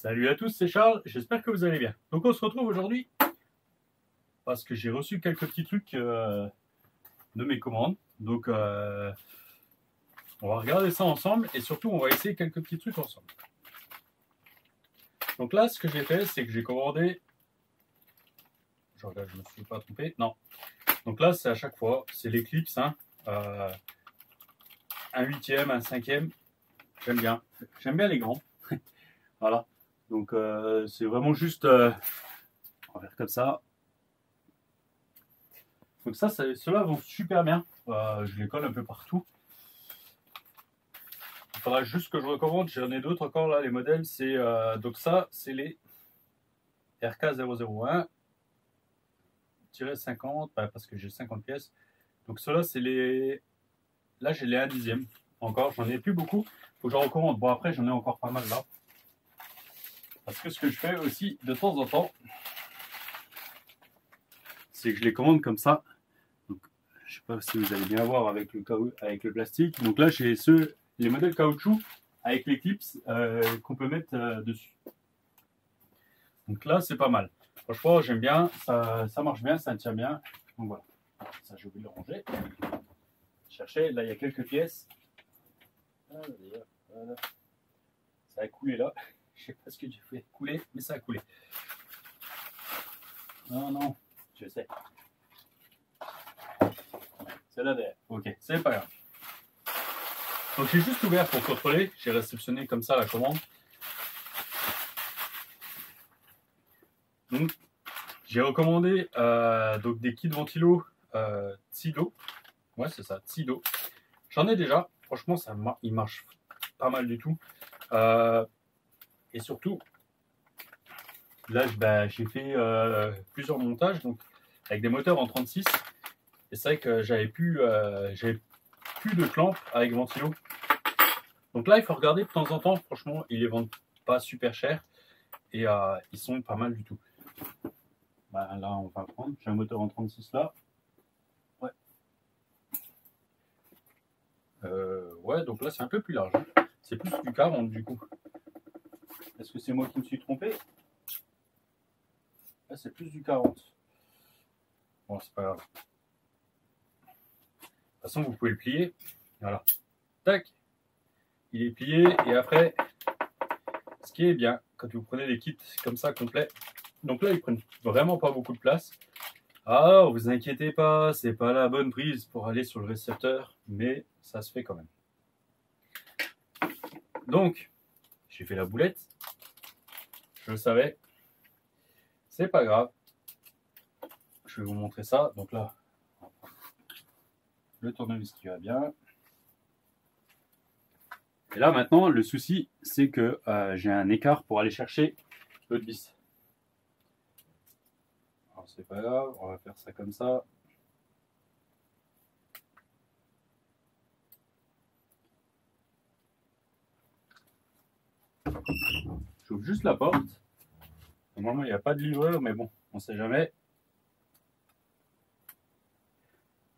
Salut à tous, c'est Charles, j'espère que vous allez bien. Donc on se retrouve aujourd'hui parce que j'ai reçu quelques petits trucs de mes commandes. Donc on va regarder ça ensemble et surtout on va essayer quelques petits trucs ensemble. Donc là ce que j'ai fait c'est que j'ai commandé, je regarde, je me suis pas trompé, non. Donc là c'est à chaque fois, c'est l'éclipse, hein, un huitième, un cinquième, j'aime bien les grands. Voilà, donc c'est vraiment juste, on va faire comme ça. Donc ça, ceux-là vont super bien. Je les colle un peu partout. Il faudra juste que je recommande. J'en ai d'autres encore là. Les modèles, c'est donc ça, c'est les RK001-50 parce que j'ai 50 pièces. Donc ceux-là, c'est les. Là, j'ai les 1 dixième. Encore, j'en ai plus beaucoup. Faut que je recommande. Bon, après, j'en ai encore pas mal là. Parce que ce que je fais aussi de temps en temps, c'est que je les commande comme ça. Donc, je sais pas si vous allez bien voir avec le plastique. Donc là, j'ai les modèles caoutchouc avec les clips qu'on peut mettre dessus. Donc là, c'est pas mal. Franchement, j'aime bien. Ça marche bien, ça tient bien. Donc voilà. Ça, j'ai oublié de le ranger. Chercher. Là, il y a quelques pièces. Voilà. Ça a coulé là. Je sais pas ce que j'ai fait couler, mais ça a coulé. Non, je sais. C'est là derrière. Ok, c'est pas grave. Donc j'ai juste ouvert pour contrôler. J'ai réceptionné comme ça la commande. Donc j'ai recommandé donc des kits ventilo Tsido. Ouais, c'est ça, Tsido. J'en ai déjà. Franchement, il marche pas mal du tout. Et surtout, là, j'ai fait plusieurs montages donc, avec des moteurs en 36. Et c'est vrai que j'avais plus de clamp avec ventilo. Donc là, il faut regarder de temps en temps. Franchement, ils les vendent pas super cher. Et ils sont pas mal du tout. Là, on va prendre. J'ai un moteur en 36 là. Ouais. Ouais, donc là, c'est un peu plus large. Hein. C'est plus du 40 du coup. Est-ce que c'est moi qui me suis trompé? Là, c'est plus du 40. Bon, c'est pas grave. De toute façon, vous pouvez le plier. Voilà. Tac. Il est plié. Et après, ce qui est bien, quand vous prenez des kits comme ça complets, donc là, ils prennent vraiment pas beaucoup de place. Alors, vous inquiétez pas, c'est pas la bonne prise pour aller sur le récepteur, mais ça se fait quand même. Donc, j'ai fait la boulette. Je le savais. C'est pas grave. Je vais vous montrer ça. Donc là, le tournevis qui va bien. Et là, maintenant, le souci, c'est que j'ai un écart pour aller chercher l'autre vis. Alors, c'est pas grave, on va faire ça comme ça. J'ouvre juste la porte. Normalement, il n'y a pas de livreur, mais bon, on ne sait jamais.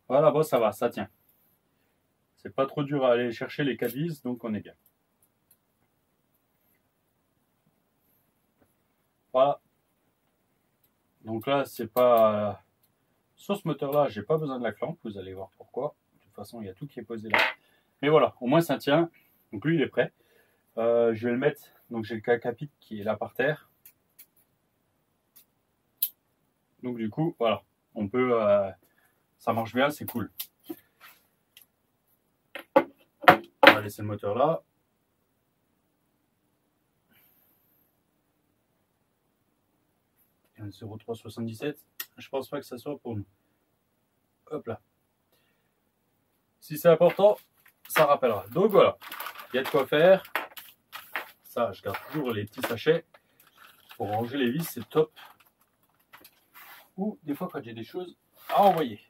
Voilà, bon, ça va, ça tient. C'est pas trop dur à aller chercher les 4 vis, donc on est bien. Voilà. Donc là, c'est pas... Sur ce moteur-là, j'ai pas besoin de la clampe, vous allez voir pourquoi. De toute façon, il y a tout qui est posé là. Mais voilà, au moins ça tient. Donc lui, il est prêt. Je vais le mettre. Donc j'ai le capite qui est là par terre. Donc du coup, voilà, on peut... ça marche bien, c'est cool. On va laisser le moteur là. Et un 0,377. Je pense pas que ça soit pour nous. Hop là. Si c'est important, ça rappellera. Donc voilà, il y a de quoi faire. Ça, je garde toujours les petits sachets. Pour ranger les vis, c'est top. Ou des fois quand j'ai des choses à envoyer.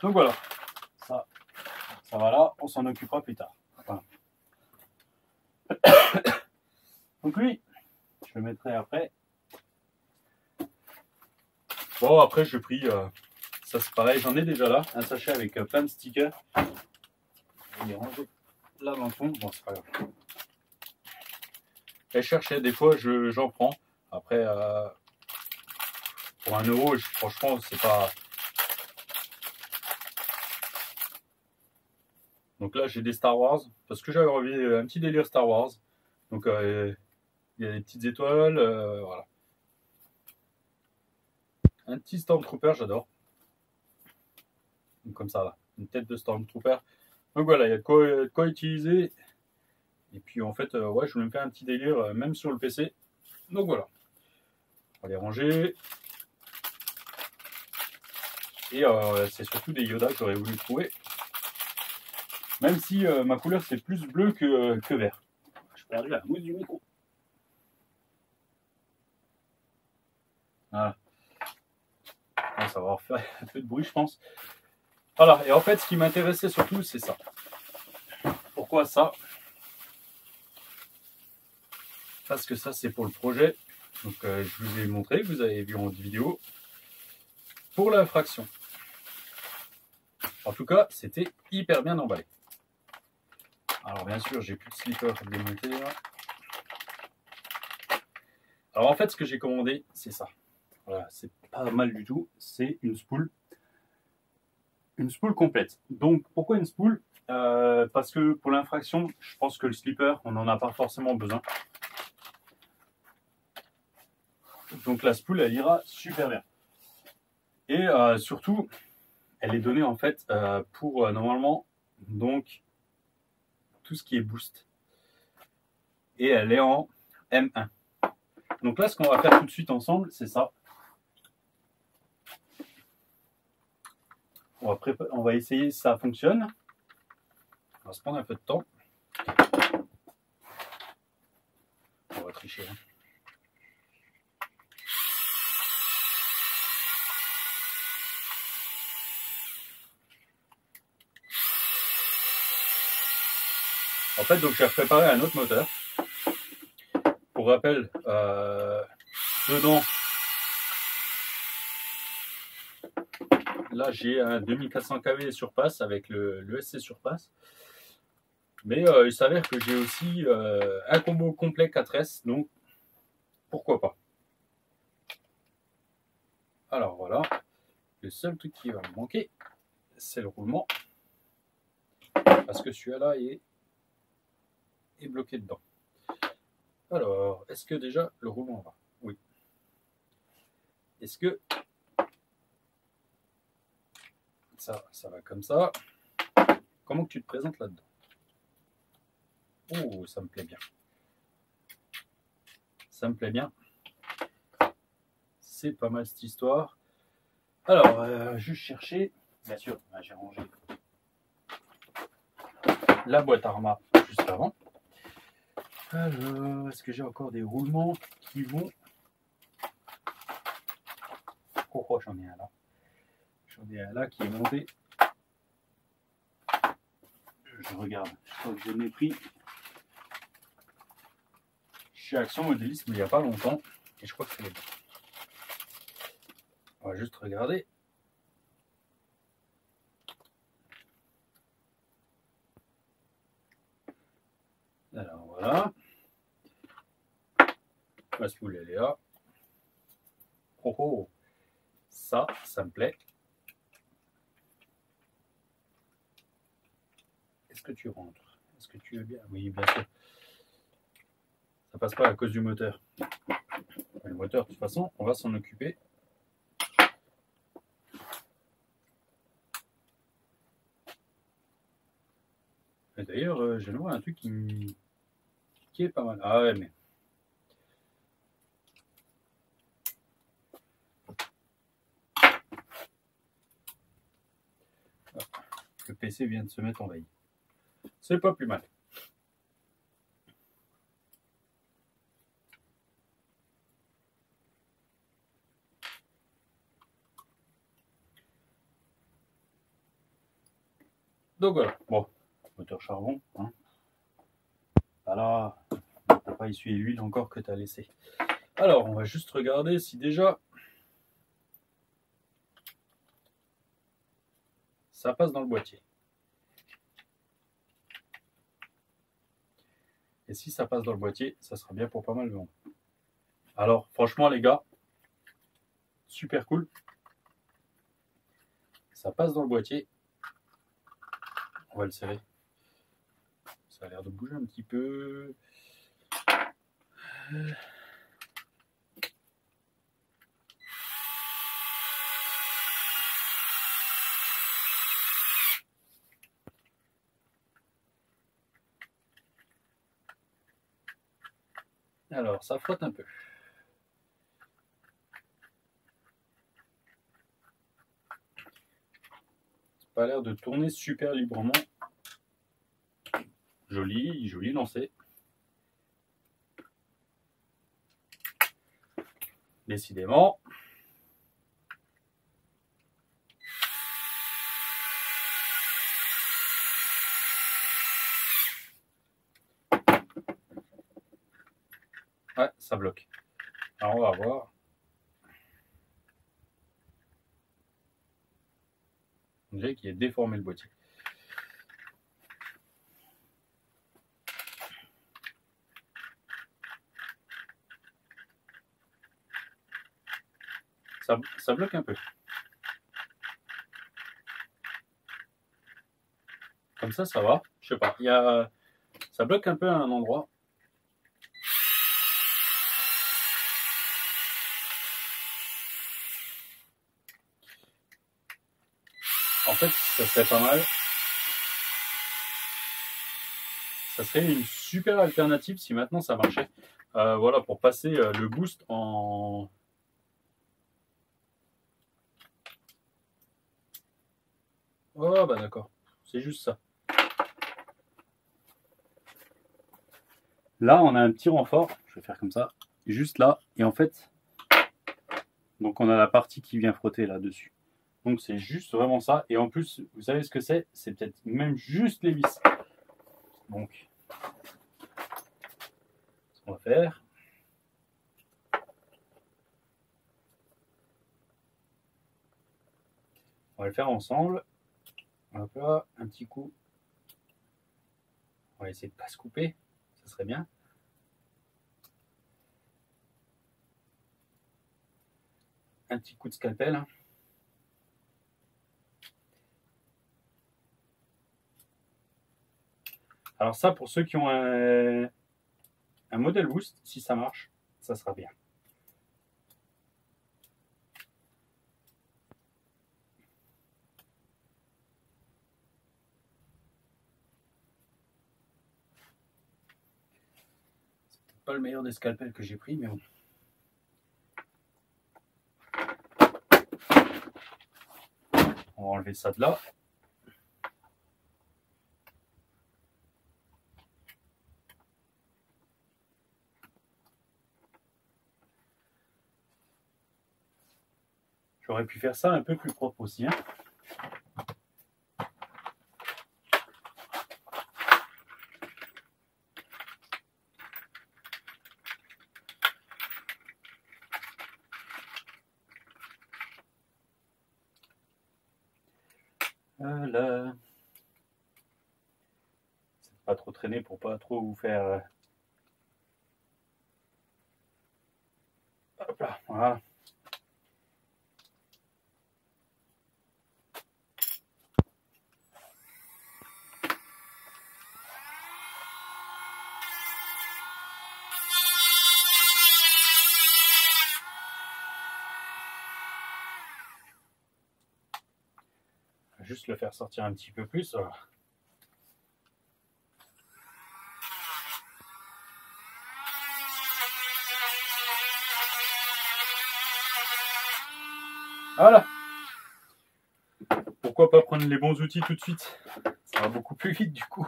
Donc voilà, ça va là, on s'en occupera plus tard. Voilà. Donc lui, je le mettrai après. Bon, après je prie, ça c'est pareil, j'en ai déjà là, un sachet avec plein de stickers. Il est rangé là dans le fond, bon c'est pas grave. Et chercher, des fois j'en prends. Après, pour 1 euro, franchement, c'est pas. Donc là, j'ai des Star Wars, parce que j'avais envie un petit délire Star Wars. Donc il y a des petites étoiles, voilà. Un petit Stormtrooper, j'adore. Donc comme ça, là, une tête de Stormtrooper. Donc voilà, il y a de quoi utiliser. Et puis en fait, ouais, je voulais me faire un petit délire, même sur le PC. Donc voilà. On va les ranger. Et c'est surtout des Yoda que j'aurais voulu trouver. Même si ma couleur c'est plus bleu que vert. J'ai perdu la mousse du micro. Voilà. Ça va refaire un peu de bruit, je pense. Voilà, et en fait, ce qui m'intéressait surtout, c'est ça. Pourquoi ça? Parce que ça, c'est pour le projet. Donc, je vous ai montré, vous avez vu en vidéo, pour la fraction. En tout cas, c'était hyper bien emballé. Alors, bien sûr, j'ai plus de slipper démonté là. Alors, en fait, ce que j'ai commandé, c'est ça. Voilà, c'est pas mal du tout. C'est une spool. Une spool complète. Donc, pourquoi une spool? Parce que pour l'infraction, je pense que le slipper, on n'en a pas forcément besoin. Donc la spool, elle ira super bien. Et surtout, elle est donnée en fait pour normalement donc tout ce qui est boost. Et elle est en M1. Donc là, ce qu'on va faire tout de suite ensemble, c'est ça. On va essayer si ça fonctionne. On va se prendre un peu de temps. On va tricher. Hein. En fait, donc j'ai préparé un autre moteur. Pour rappel, dedans, là j'ai un 2400 kV surpasse avec le SC surpasse. Mais il s'avère que j'ai aussi un combo complet 4S, donc pourquoi pas. Alors voilà, le seul truc qui va me manquer, c'est le roulement. Parce que celui-là est bloqué dedans. Alors, est-ce que déjà le roulement va? Oui. Est-ce que ça va comme ça? Comment que tu te présentes là-dedans? Oh, ça me plaît bien. Ça me plaît bien. C'est pas mal cette histoire. Alors, juste chercher. Bien sûr, j'ai rangé la boîte Arma juste avant. Alors, est-ce que j'ai encore des roulements qui vont... Oh, j'en ai un là. J'en ai un là qui est monté. Je regarde. Je crois que je l'ai pris chez Action Modélisme il n'y a pas longtemps. Et je crois que c'est bon. On va juste regarder. Alors voilà. La spool elle est là. Oh oh. Ça me plaît. Est-ce que tu rentres? Est-ce que tu es bien? Oui, bien sûr. Ça passe pas à cause du moteur. Le moteur, de toute façon, on va s'en occuper. Et d'ailleurs, je vois un truc qui est pas mal. Ah ouais, mais... Le PC vient de se mettre en veille. C'est pas plus mal. Donc voilà. Bon, moteur charbon. Hein. Voilà. On ne peut pas essuyer l'huile encore que tu as laissé. Alors, on va juste regarder si déjà ça passe dans le boîtier. Et si ça passe dans le boîtier, ça sera bien pour pas mal de monde. Alors, franchement, les gars, super cool. Ça passe dans le boîtier. On va le serrer. Ça a l'air de bouger un petit peu. Alors, ça frotte un peu. Ça n'a pas l'air de tourner super librement. Joli, joli lancé. Décidément. Ouais, ça bloque. Alors, on va voir. On dirait qu'il est déformé le boîtier. Ça bloque un peu. Comme ça va. Je sais pas. Ça bloque un peu à un endroit. En fait, ça serait pas mal. Ça serait une super alternative si maintenant ça marchait. Voilà, pour passer le boost en... Oh bah d'accord, c'est juste ça. Là, on a un petit renfort. Je vais faire comme ça. Juste là. Et en fait, donc on a la partie qui vient frotter là-dessus. Donc c'est juste vraiment ça. Et en plus, vous savez ce que c'est? C'est peut-être même juste les vis. Donc, ce qu'on va faire, on va le faire ensemble. Hop là, un petit coup. On va essayer de ne pas se couper. Ça serait bien. Un petit coup de scalpel. Alors ça, pour ceux qui ont un modèle boost, si ça marche, ça sera bien. C'est peut-être pas le meilleur des scalpels que j'ai pris, mais bon. On va enlever ça de là. J'aurais pu faire ça un peu plus propre aussi. Hein. Voilà. C'est pas trop traîner pour pas trop vous faire... Hop là, voilà. Juste le faire sortir un petit peu plus. Voilà. Pourquoi pas prendre les bons outils tout de suite? Ça va beaucoup plus vite du coup.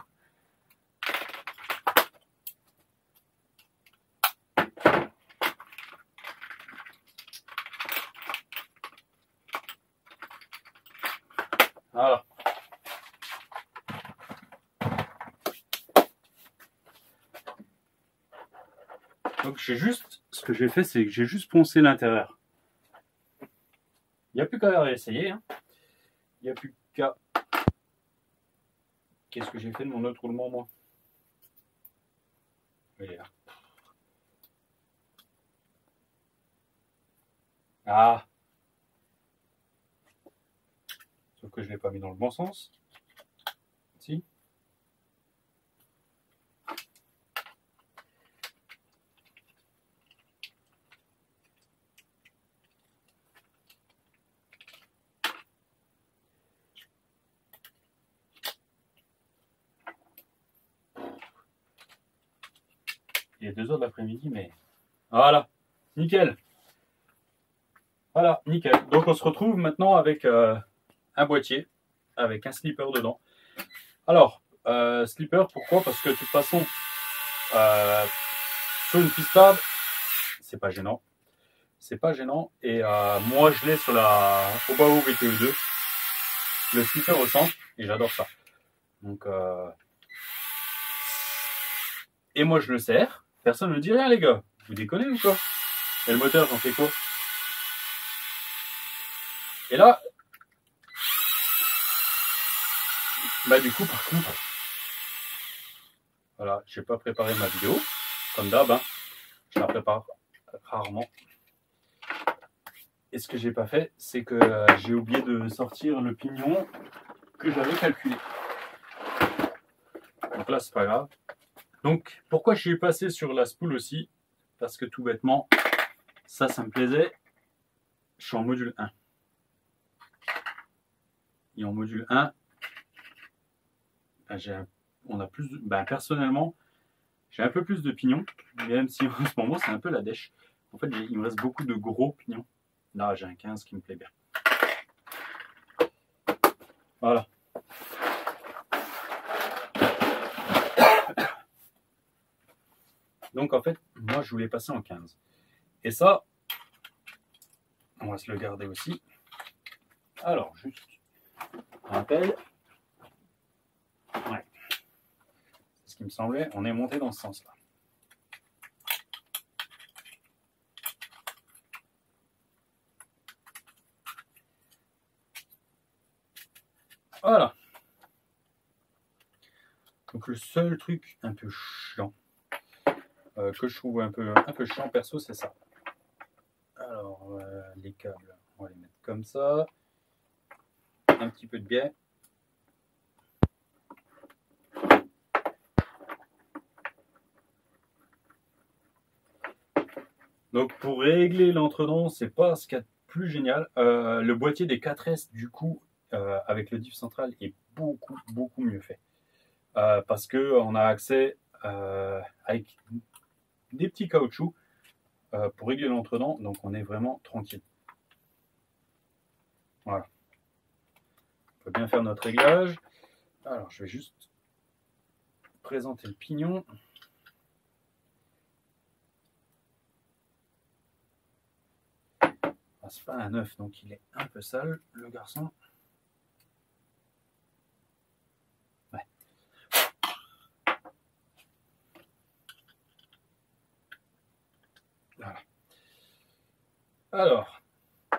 Voilà. Donc ce que j'ai fait, c'est que j'ai juste poncé l'intérieur. Il n'y a plus qu'à réessayer. Hein. Il n'y a plus qu'à... Qu'est-ce que j'ai fait de mon autre roulement, moi? Il est là. Ah! Sauf que je ne l'ai pas mis dans le bon sens. Si. Il est 2 heures de l'après-midi, mais voilà, nickel. Voilà, nickel. Donc on se retrouve maintenant avec un boîtier, avec un slipper dedans. Alors, slipper, pourquoi? Parce que de toute façon, sur une pistade, c'est pas gênant. C'est pas gênant. Et moi, je l'ai sur la Obaou VTE2, le slipper au centre, et j'adore ça. Donc, et moi, je le sers. Personne ne me dit rien, les gars. Vous déconnez ou quoi? Et le moteur, j'en fais quoi? Et là, bah du coup, par contre, voilà, j'ai pas préparé ma vidéo, comme d'hab, hein. Je la prépare rarement. Et ce que j'ai pas fait, c'est que j'ai oublié de sortir le pignon que j'avais calculé. Donc là, c'est pas grave. Donc, pourquoi je suis passé sur la spool aussi? Parce que tout bêtement, ça me plaisait. Je suis en module 1. Et en module 1, on a plus personnellement, j'ai un peu plus de pignons, même si en ce moment, c'est un peu la dèche. En fait, il me reste beaucoup de gros pignons. Là, j'ai un 15 qui me plaît bien. Voilà. Donc, en fait, moi, je voulais passer en 15. Et ça, on va se le garder aussi. Alors, juste rappel. Ouais. C'est ce qui me semblait. On est monté dans ce sens-là. Voilà. Donc, le seul truc un peu chiant, que je trouve un peu chiant perso, c'est ça. Alors, les câbles, on va les mettre comme ça. Un petit peu de biais. Donc pour régler l'entredent, c'est pas ce qu'il y a de plus génial. Le boîtier des 4S, du coup, avec le diff central, est beaucoup mieux fait. Parce qu'on a accès avec des petits caoutchoucs pour régler l'entredent, donc on est vraiment tranquille. Voilà. On peut bien faire notre réglage. Alors je vais juste présenter le pignon. Ah, c'est pas un neuf, donc il est un peu sale, le garçon. Ouais. Voilà. Alors,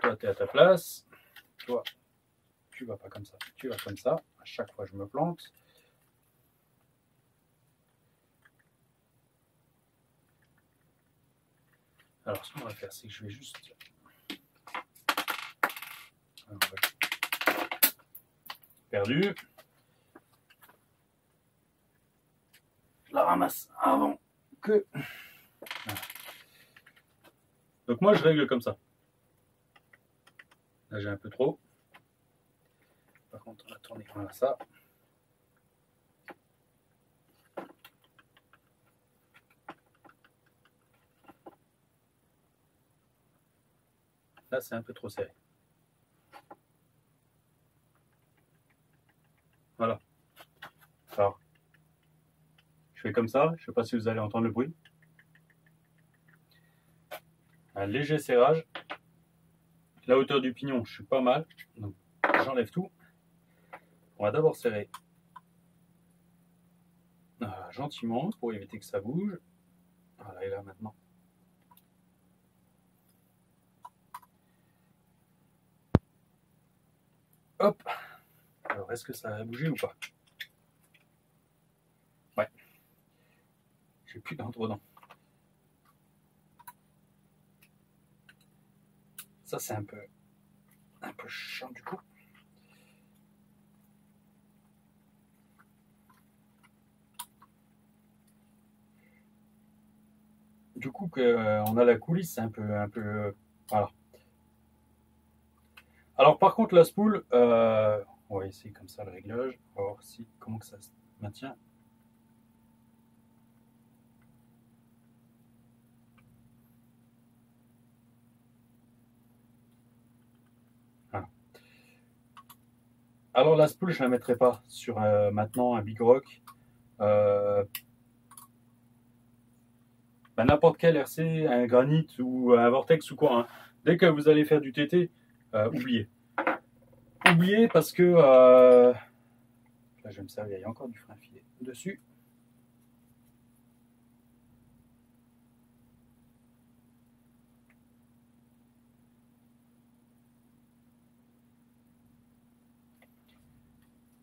toi, tu es à ta place. Toi, tu vas pas comme ça. Tu vas comme ça. À chaque fois, je me plante. Alors, ce qu'on va faire, c'est que je vais juste... Alors, perdu. Je la ramasse avant que... Voilà. Donc moi, je règle comme ça. Là, j'ai un peu trop. Par contre, on va tourner comme ça. Là, c'est un peu trop serré. Voilà. Alors, je fais comme ça. Je ne sais pas si vous allez entendre le bruit. Un léger serrage. La hauteur du pignon, je suis pas mal. Donc, j'enlève tout. On va d'abord serrer gentiment pour éviter que ça bouge. Voilà, et là maintenant. Hop. Alors, est-ce que ça a bougé ou pas? Ouais. J'ai plus d'entre-dents. Ça, c'est un peu chiant du coup. Du coup, on a la coulisse, c'est un peu, voilà. Alors, par contre, la spool, on va essayer comme ça le réglage. On va voir si, comment que ça se maintient. Voilà. Alors, la spool, je ne la mettrai pas sur maintenant un Big Rock. N'importe quel RC, un Granit ou un Vortex ou quoi. Hein. Dès que vous allez faire du TT, oubliez. Oubliez parce que là, je vais me servir, il y a encore du frein filé dessus.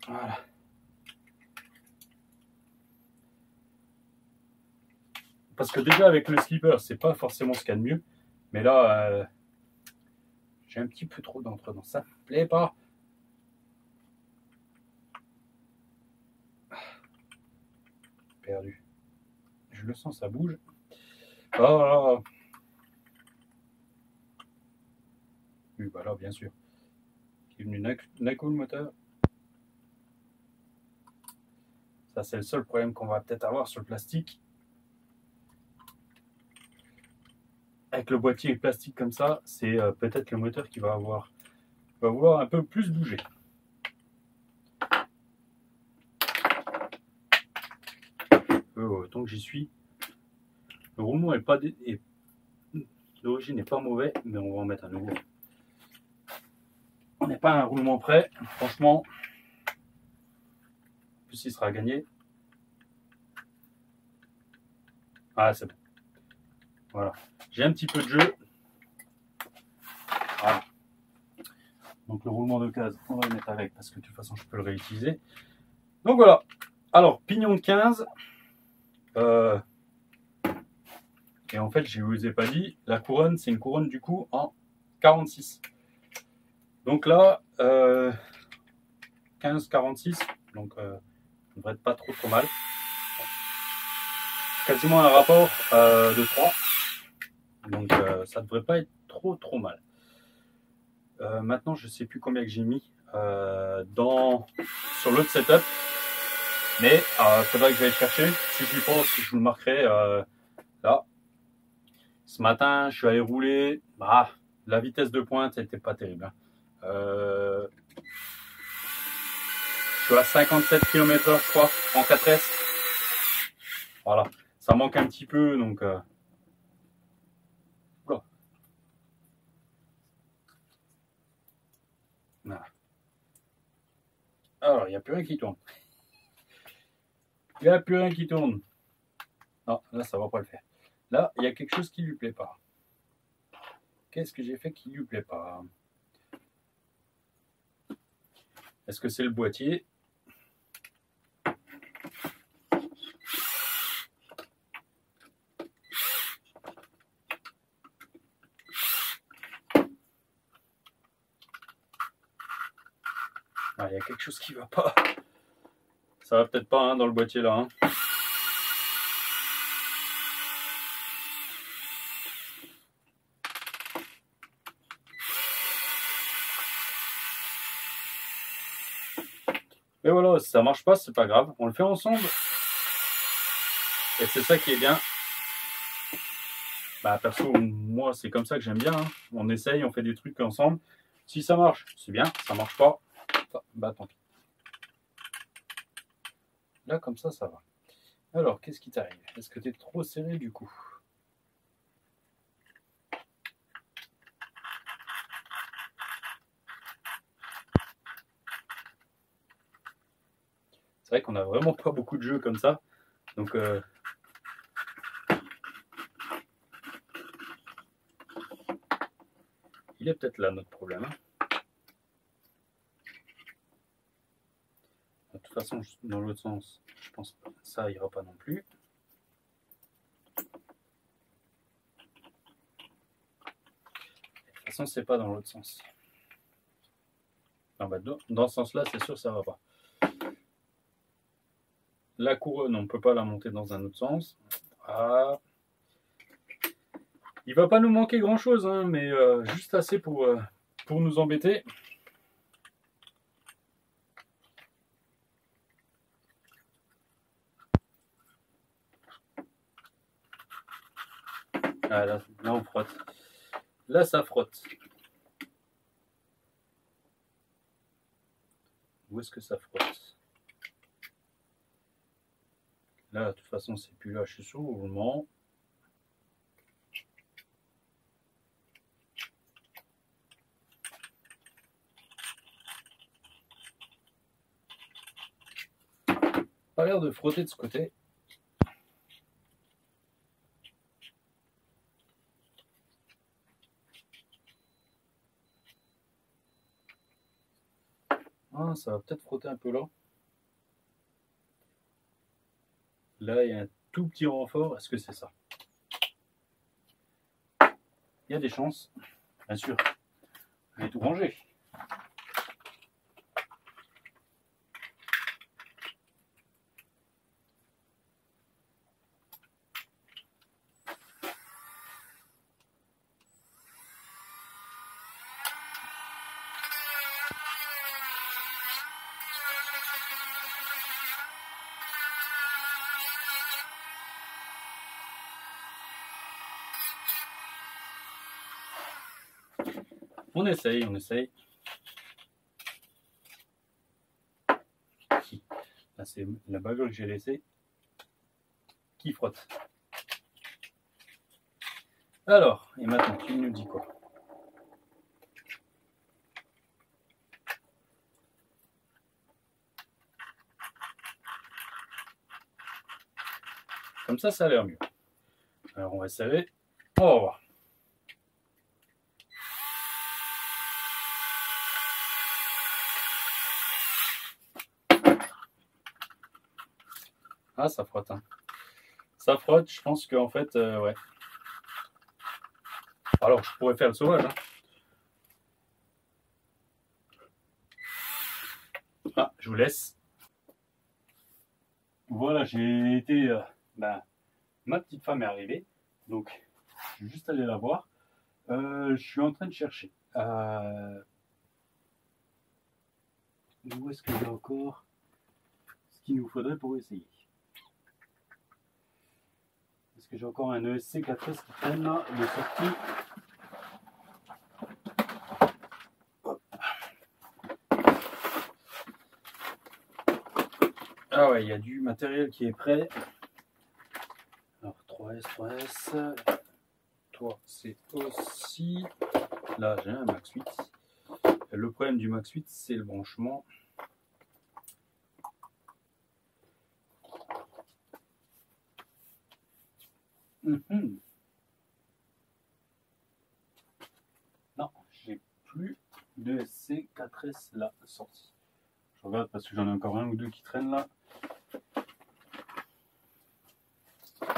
Voilà. Parce que déjà avec le slipper, c'est pas forcément ce qu'il y a de mieux. Mais là, j'ai un petit peu trop d'entre-dents. Ça me plaît pas. Perdu. Je le sens, ça bouge. Oh. Oui, bah là, bien sûr. Il est venu d'un coup le moteur. Ça, c'est le seul problème qu'on va peut-être avoir sur le plastique. Avec le boîtier plastique comme ça, c'est peut-être le moteur qui va vouloir un peu plus bouger. Tant que j'y suis, le roulement est pas d'origine n'est pas mauvais, mais on va en mettre un nouveau. On n'est pas à un roulement près, franchement. En plus, il sera gagné. Ah, c'est bon. Voilà. J'ai un petit peu de jeu. Voilà. Donc le roulement de case, on va le mettre avec parce que de toute façon, je peux le réutiliser. Donc voilà. Alors, pignon de 15. Et en fait, je ne vous ai pas dit, la couronne, c'est une couronne du coup en 46. Donc là, 15-46. Donc, ça ne devrait être pas trop mal. Quasiment un rapport de 3. Donc, ça ne devrait pas être trop mal. Maintenant, je ne sais plus combien que j'ai mis sur l'autre setup. Mais il faudra que j'aille chercher. Si je pense, je vous le marquerai là. Ce matin, je suis allé rouler. La vitesse de pointe, n'était pas terrible. Hein. Je suis à 57 km/h, je crois, en 4S. Voilà. Ça manque un petit peu, donc... Voilà. Alors, il n'y a plus rien qui tourne. Il n'y a plus rien qui tourne. Non, là, ça ne va pas le faire. Là, il y a quelque chose qui ne lui plaît pas. Qu'est-ce que j'ai fait qui ne lui plaît pas? Est-ce que c'est le boîtier? Il y a quelque chose qui ne va pas. Ça va peut-être pas hein, dans le boîtier là. Hein. Mais voilà, si ça marche pas, c'est pas grave. On le fait ensemble. Et c'est ça qui est bien. Perso, moi, c'est comme ça que j'aime bien. Hein. On essaye, on fait des trucs ensemble. Si ça marche, c'est bien. Ça marche pas, tant pis. Là, comme ça va. Alors, qu'est-ce qui t'arrive? Est-ce que tu es trop serré du coup? C'est vrai qu'on a vraiment pas beaucoup de jeux comme ça. Donc, il est peut-être là notre problème. De toute façon, dans l'autre sens, je pense que ça ira pas non plus. toute façon, c'est pas dans l'autre sens. Ah bah, dans ce sens-là, c'est sûr, ça va pas. La couronne, on ne peut pas la monter dans un autre sens. Ah. Il va pas nous manquer grand-chose, hein, mais juste assez pour nous embêter. Ah, là, on frotte. Là, ça frotte. Où est-ce que ça frotte? Là, de toute façon, c'est plus là. Je suis sur le roulement. Pas l'air de frotter de ce côté. Ah, ça va peut-être frotter un peu là. Là, il y a un tout petit renfort. Est-ce que c'est ça? Il y a des chances. Bien sûr. Je vais tout ranger. On essaye, on essaye. Là, c'est la bavure que j'ai laissée qui frotte. Alors, et maintenant, tu nous dis quoi? Comme ça a l'air mieux. Alors, on va serrer. On va voir. Ah, ça frotte. Hein. Ça frotte, je pense qu'en fait, ouais. Alors, je pourrais faire le sauvage. Hein. Ah, je vous laisse. Voilà, j'ai été... ma petite femme est arrivée. Donc, je suis juste allé la voir. Je suis en train de chercher. Où est-ce que j'ai encore ce qu'il nous faudrait pour essayer? Est-ce que j'ai encore un ESC 4S qui traîne là, de sortie? Ah ouais, il y a du matériel qui est prêt. Alors 3S, 3S. Toi, c'est aussi... Là, j'ai un Max 8. Le problème du Max 8, c'est le branchement. Non, j'ai plus de C4S là sorti. Je regarde parce que j'en ai encore un ou deux qui traînent là.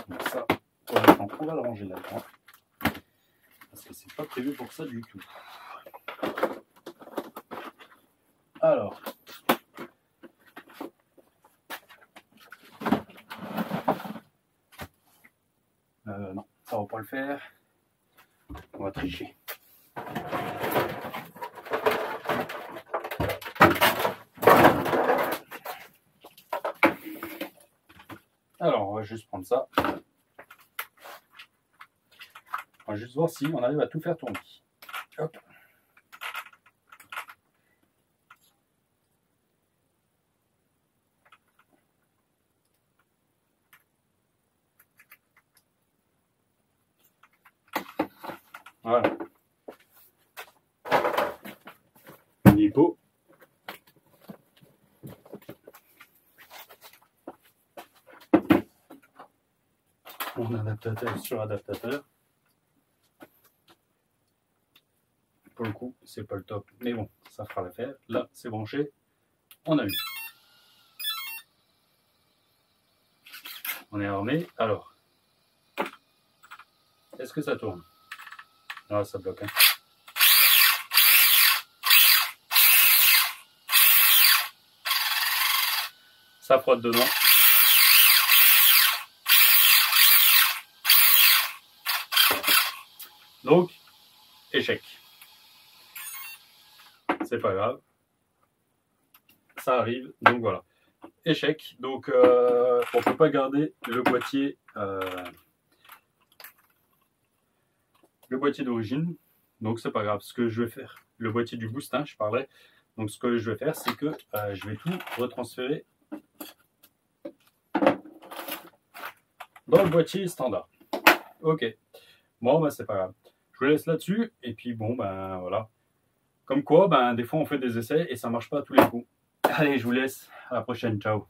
Donc ça, pour l'instant, on va le ranger là-dedans. Parce que c'est pas prévu pour ça du tout. Alors. Non, ça va pas le faire. On va tricher. Alors, on va juste prendre ça. On va juste voir si on arrive à tout faire tourner. Hop. Voilà. Niveau. Mon adaptateur sur adaptateur. Pour le coup, c'est pas le top, mais bon, ça fera l'affaire. Là, c'est branché. On a eu. On est armé. Alors, Est-ce que ça tourne? Ah, ça bloque. Hein. Ça frotte dedans. Donc, échec. C'est pas grave. Ça arrive, donc voilà. Échec. Donc, on peut pas garder le boîtier d'origine. Donc, c'est pas grave. Ce que je vais faire, le boîtier du boost, hein, je parlais. Donc, ce que je vais faire, c'est que je vais tout retransférer dans le boîtier standard. Ok. Bon, bah, c'est pas grave. Je vous laisse là-dessus. Et puis, bon, ben voilà. Comme quoi, ben, des fois, on fait des essais et ça marche pas à tous les coups. Allez, je vous laisse. À la prochaine. Ciao.